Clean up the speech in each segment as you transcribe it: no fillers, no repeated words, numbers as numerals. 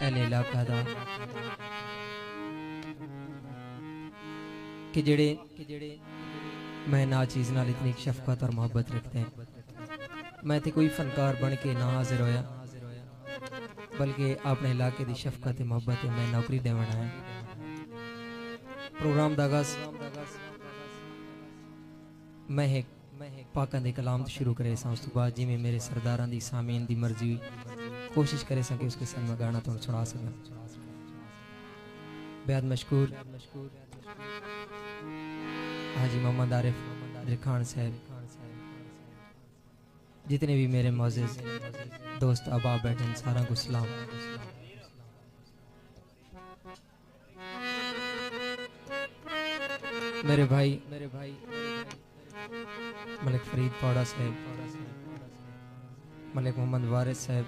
L इलाका दा कि जेड़े मैं ना चीज़ नाल इतनी शफकत और मोहब्बत रखते हैं। मैं तो कोई फनकार बन के ना हाजिर होया, बल्कि अपने इलाके की शफकत मोहब्बत मैं नौकरी देवन आया। प्रोग्राम दा आगाज़ मैं एक पाकां दे कलाम तो शुरू करे सा, उस तो बाद जिमें मेरे सरदारां दी सामीन दी मर्जी कोशिश करे सा कि उसके संग मैं गाना तुहानू सुना सकां। बेहद मशकूर हाजी मोहम्मद आरिफ खान साहब, जितने भी मेरे मोअज़्ज़िज़ दोस्त अहबाब बैठे हैं, सारा को सलाम। मेरे भाई मलिक फरीद पौड़ा साहब, मलिक मोहम्मद वारिस साहब,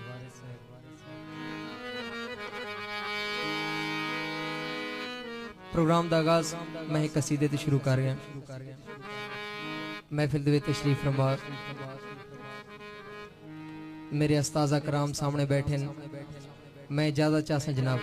प्रोग्राम दा आगाज़ मैं एक कसीदे तो शुरू कर गया। महफिल दे विच तशरीफ फरमा मेरे अस्ताज़ा कराम सामने बैठे न, मैं इजाज़त चाहता जनाब।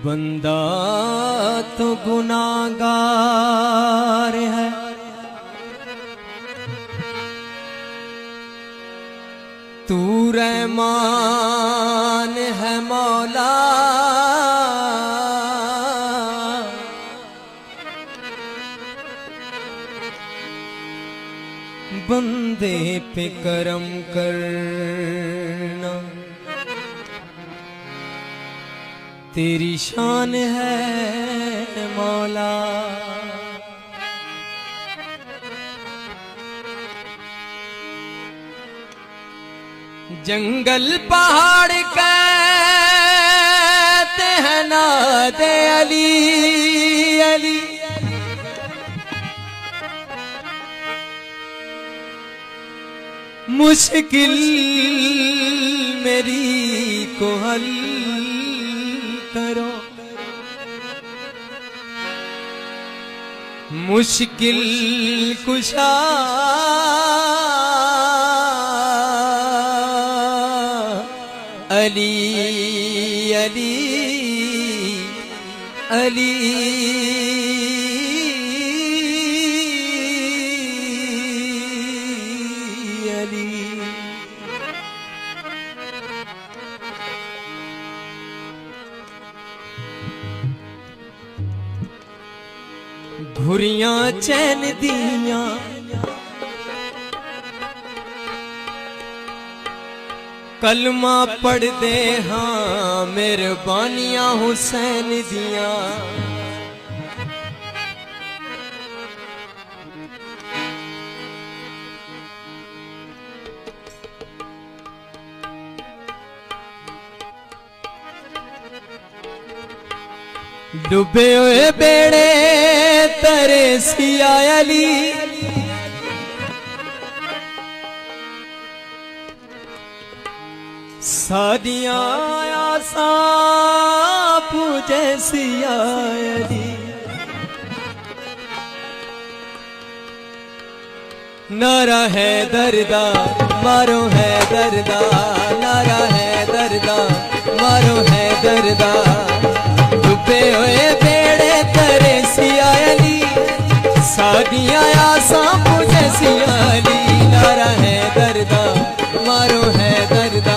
बंदा तो गुनाहगार है, तू रहमान है मौला। बंदे पे करम करना तेरी शान है मौला। जंगल पहाड़ कहते हैं नादे अली अली, मुश्किल मेरी को हल करो, मुश्किल कुशा अली अली अली अली। घुरियां चैन दियां कलमा पढ़ दे हाँ मेहरबानियां हुसैन दियां। डूबे हुए बेड़े तरे सिया अली, सादियां आसा पूजे सिया अली। नारा है दर्दा मारो है दर्दा, नारा है दर्दा मारो है दर्दा। डूबे हुए बेड़े तरे सिया अली, सादियां आसा पूजे सिया अली। नारा है दर्दा मारो है दर्दा,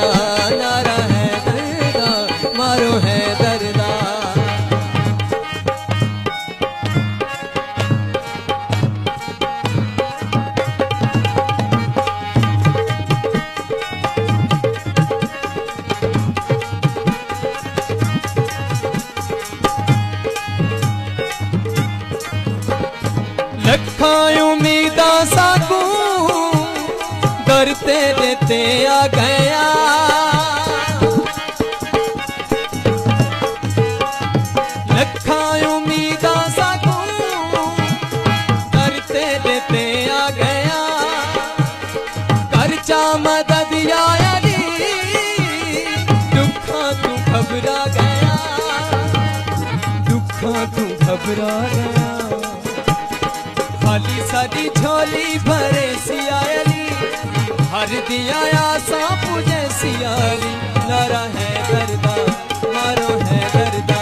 नारा है दर्दा। करते देते आ गया लखा उम्मीदा साकू करते देते आ गया करचा मदद आयली दुखा तू घबरा गया दुखा तू घबरा गया खाली सारी झोली भरे सियाली हर दिया आसा पूजे सियाली नारा है दर्दा मारो है दर्दा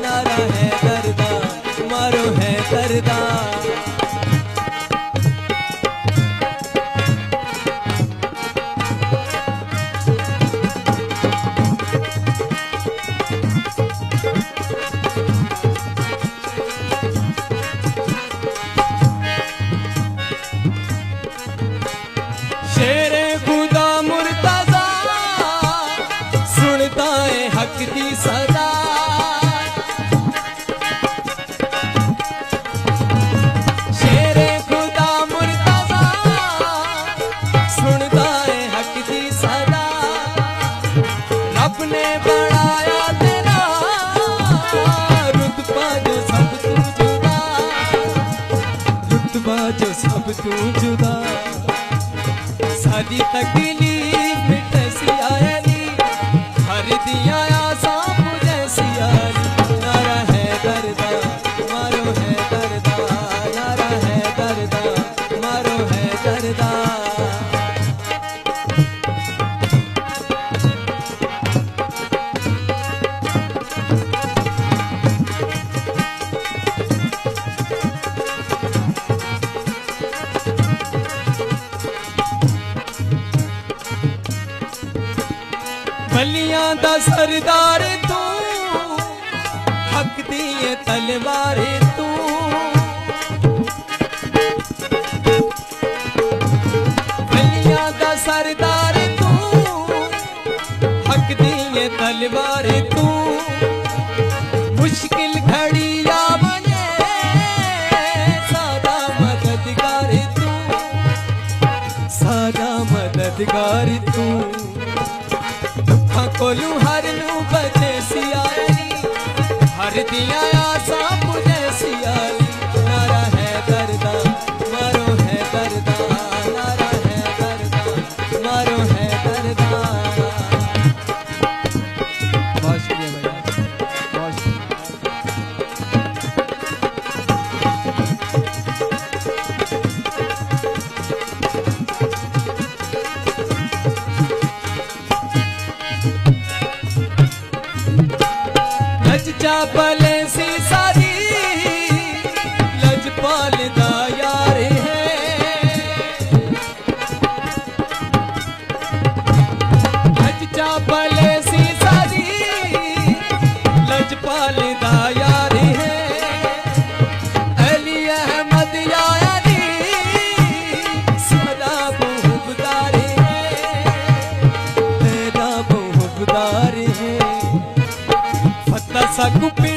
नारा है दर्दा मारो है दर्दा शेरे खुदा मुर्तजा सुनता है हक दी सदा शेरे खुदा मुर्तजा सुनता है हक दी सदा रब ने बनाया तेरा रुतबा जो सब तू जुदा रुतबा जो सब तू जुदा सारी तकलीफ मिटे सियाली हर दिया आसा मुझे सियाली नारा है दर्दा मारो है दर्दा नारा है दर्दा मारो है दर्दा बलियां दा सरदार तू हक दिए तलवार तू बलियां दा सरदार तू हक दिए तलवार तू मुश्किल घड़ी आवने सादा मददगार तू सादा मददगार तू कोलू हर नू बचे सियाली हर दिया आसा मुझे सियाली नारा है दर्दा मारो है दर्दा नारा है दर्दा मारो है दर्दा बहुत शुक्रिया भैया बहुत लजपाले सी सारी लजपाल दा यार है लजपाले सी सारी लजपाल दा यार है अली अहमद यारी सदा बहुबदार है तेरा बहुबदार है फत्ता सा कुपी